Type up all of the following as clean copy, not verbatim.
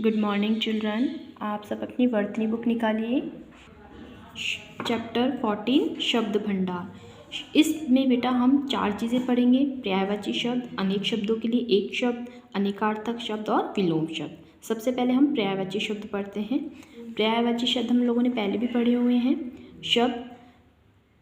Good morning children. आप सब अपनी वर्तनी बुक निकालिए। चैप्टर 14 शब्द भंडार। इसमें बेटा हम 4 चीज़ें पढ़ेंगे। पर्यायवाची शब्द, अनेक शब्दों के लिए एक शब्द, अनेकार्थक शब्द और विलोम शब्द। सबसे पहले हम पर्यायवाची शब्द पढ़ते हैं। पर्यायवाची शब्द हम लोगों ने पहले भी पढ़े हुए हैं। शब्द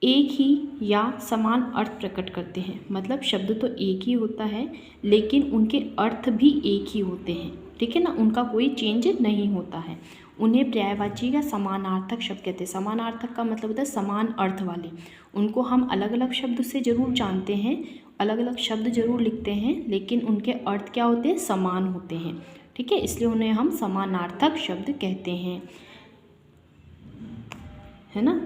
एक ही या समान अर्थ प्रकट करते हैं। मतलब शब्द तो एक ही होता है लेकिन उनके अर्थ भी एक ही होते हैं, ठीक है ना। उनका कोई चेंज नहीं होता है। उन्हें पर्यायवाची या समानार्थक शब्द कहते हैं। समानार्थक का मतलब होता है समान अर्थ वाले। उनको हम अलग अलग शब्द से ज़रूर जानते हैं, अलग अलग शब्द जरूर लिखते हैं, लेकिन उनके अर्थ क्या होते हैं, समान होते हैं, ठीक है। इसलिए उन्हें हम समानार्थक शब्द कहते हैं, है ना।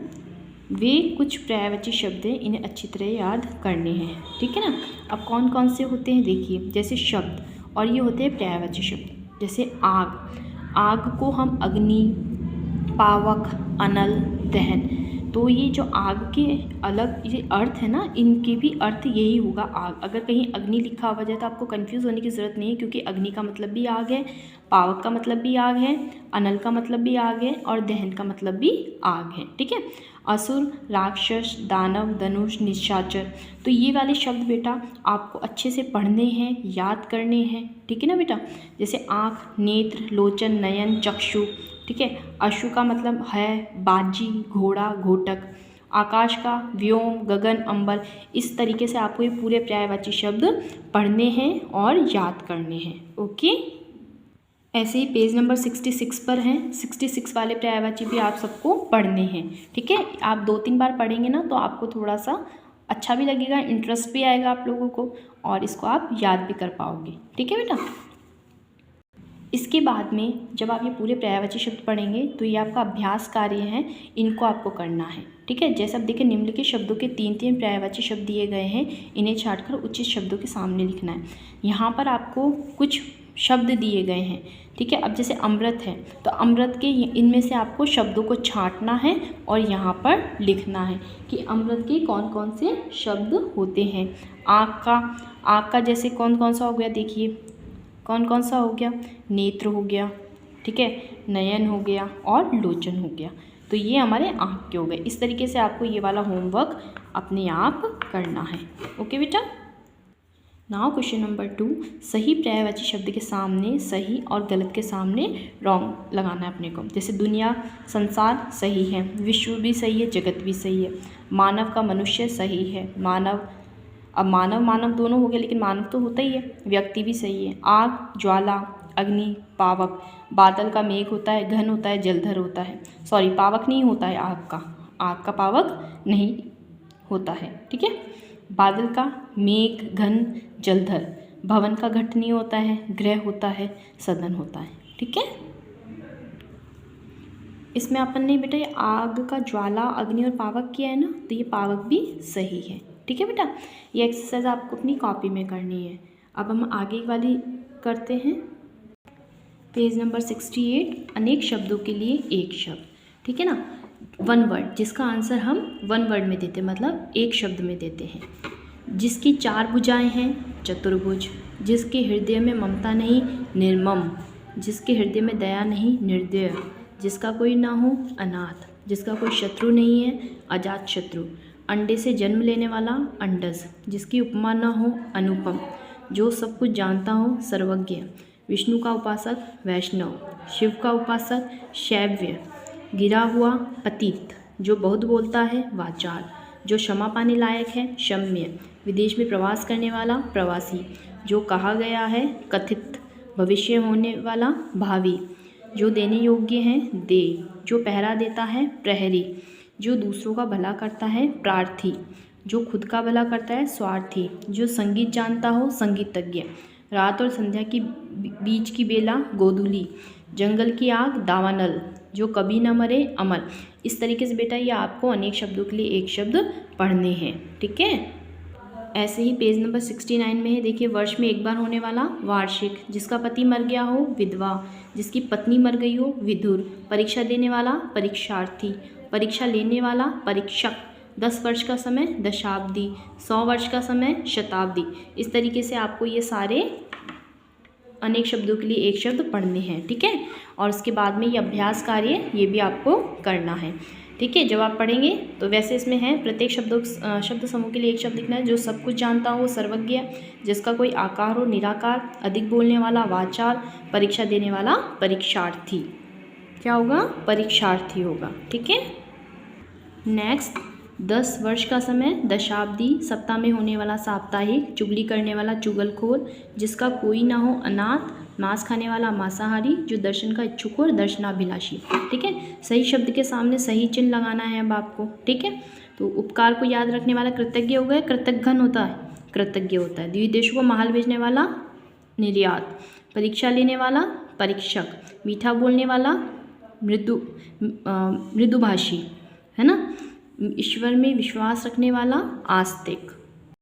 वे कुछ पर्यायवाची शब्द हैं, इन्हें अच्छी तरह याद करने हैं, ठीक है ना। अब कौन कौन से होते हैं देखिए, जैसे शब्द, और ये होते हैं पर्यायवाची शब्द। जैसे आग, आग को हम अग्नि, पावक, अनल, दहन। तो ये जो आग के अलग ये अर्थ है ना, इनके भी अर्थ यही होगा आग। अगर कहीं अग्नि लिखा हुआ जाए तो आपको कंफ्यूज होने की ज़रूरत नहीं है, क्योंकि अग्नि का मतलब भी आग है, पावक का मतलब भी आग है, अनल का मतलब भी आग है और दहन का मतलब भी आग है, ठीक है। असुर, राक्षस, दानव, धनुष, निशाचर। तो ये वाले शब्द बेटा आपको अच्छे से पढ़ने हैं, याद करने हैं, ठीक है ना बेटा। जैसे आँख, नेत्र, लोचन, नयन, चक्षु, ठीक है। अश्व का मतलब है बाजी, घोड़ा, घोटक। आकाश का व्योम, गगन, अंबर। इस तरीके से आपको ये पूरे पर्यायवाची शब्द पढ़ने हैं और याद करने हैं, ओके। ऐसे ही पेज नंबर 66 पर हैं। 66 वाले पर्यायवाची भी आप सबको पढ़ने हैं, ठीक है। आप 2-3 बार पढ़ेंगे ना तो आपको थोड़ा सा अच्छा भी लगेगा, इंटरेस्ट भी आएगा आप लोगों को, और इसको आप याद भी कर पाओगे, ठीक है बेटा। इसके बाद में जब आप ये पूरे पर्यायवाची शब्द पढ़ेंगे तो ये आपका अभ्यास कार्य है, इनको आपको करना है, ठीक है। जैसे अब देखिए, निम्नलिखित शब्दों के 3-3 पर्यायवाची शब्द दिए गए हैं, इन्हें छांटकर उचित शब्दों के सामने लिखना है। यहाँ पर आपको कुछ शब्द दिए गए हैं, ठीक है। अब जैसे अमृत है तो अमृत के इनमें से आपको शब्दों को छांटना है और यहाँ पर लिखना है कि अमृत के कौन कौन से शब्द होते हैं। आँख का जैसे कौन कौन सा हो गया, देखिए कौन कौन सा हो गया, नेत्र हो गया, ठीक है, नयन हो गया और लोचन हो गया। तो ये हमारे आँख के हो गए। इस तरीके से आपको ये वाला होमवर्क अपने आप करना है, ओके बेटा। नाउ क्वेश्चन नंबर 2, सही पर्यायवाची शब्द के सामने सही और गलत के सामने रॉन्ग लगाना है अपने को। जैसे दुनिया, संसार सही है, विश्व भी सही है, जगत भी सही है। मानव का मनुष्य सही है, मानव, अब मानव दोनों हो गए, लेकिन मानव तो होता ही है। व्यक्ति भी सही है। आग, ज्वाला, अग्नि, पावक। बादल का मेघ होता है, घन होता है, जलधर होता है। सॉरी, पावक नहीं होता है आग का पावक नहीं होता है, ठीक है। बादल का मेघ, घन, जलधर। भवन का घट नहीं होता है, ग्रह होता है, सदन होता है, ठीक है। इसमें अपन ने बेटा ये आग का ज्वाला, अग्नि और पावक किया है ना, तो ये पावक भी सही है, ठीक है बेटा। ये एक्सरसाइज आपको अपनी कॉपी में करनी है। अब हम आगे वाली करते हैं। पेज नंबर 68, अनेक शब्दों के लिए एक शब्द, ठीक है ना। 1 वर्ड, जिसका आंसर हम 1 वर्ड में देते हैं, मतलब एक शब्द में देते हैं। जिसकी 4 भुजाएं हैं, चतुर्भुज। जिसके हृदय में ममता नहीं, निर्मम। जिसके हृदय में दया नहीं, निर्दय। जिसका कोई ना हो, अनाथ। जिसका कोई शत्रु नहीं है, अजात शत्रु। अंडे से जन्म लेने वाला, अंडज। जिसकी उपमा न हो, अनुपम। जो सब कुछ जानता हो, सर्वज्ञ। विष्णु का उपासक, वैष्णव। शिव का उपासक, शैव्य। गिरा हुआ, पतित। जो बहुत बोलता है, वाचाल। जो क्षमा पाने लायक है, क्षम्य। विदेश में प्रवास करने वाला, प्रवासी। जो कहा गया है, कथित। भविष्य होने वाला, भावी। जो देने योग्य है, दे। जो पहरा देता है, प्रहरी। जो दूसरों का भला करता है, प्रार्थी। जो खुद का भला करता है, स्वार्थी। जो संगीत जानता हो, संगीतज्ञ। रात और संध्या की बीच की बेला, गोधूली। जंगल की आग, दावानल। जो कभी न मरे, अमर। इस तरीके से बेटा ये आपको अनेक शब्दों के लिए एक शब्द पढ़ने हैं, ठीक है। ऐसे ही पेज नंबर 69 में है, देखिए वर्ष में एक बार होने वाला, वार्षिक। जिसका पति मर गया हो, विधवा। जिसकी पत्नी मर गई हो, विधुर। परीक्षा देने वाला, परीक्षार्थी। परीक्षा लेने वाला, परीक्षक। 10 वर्ष का समय, दशाब्दी। 100 वर्ष का समय, शताब्दी। इस तरीके से आपको ये सारे अनेक शब्दों के लिए एक शब्द पढ़ने हैं, ठीक है। और उसके बाद में ये अभ्यास कार्य ये भी आपको करना है, ठीक है। जब आप पढ़ेंगे तो वैसे इसमें है प्रत्येक शब्द समूह के लिए एक शब्द लिखना है। जो सब कुछ जानता हो, सर्वज्ञ, जिसका कोई आकार हो, निराकार, अधिक बोलने वाला, वाचाल, परीक्षा देने वाला, परीक्षार्थी। क्या होगा? परीक्षार्थी होगा, ठीक है। नेक्स्ट, 10 वर्ष का समय, दशाब्दी, सप्ताह में होने वाला साप्ताहिक, चुगली करने वाला चुगलखोर, जिसका कोई ना हो अनाथ, मांस खाने वाला मांसाहारी, जो दर्शन का इच्छुक हो दर्शनाभिलाषी, ठीक है। सही शब्द के सामने सही चिन्ह लगाना है अब आपको, ठीक है। तो उपकार को याद रखने वाला कृतज्ञ हो गया, कृतघ्न होता है, कृतज्ञ होता है। द्विदेशों को महल भेजने वाला निर्यात, परीक्षा लेने वाला परीक्षक, मीठा बोलने वाला मृदुभाषी, है ना। ईश्वर में विश्वास रखने वाला आस्तिक,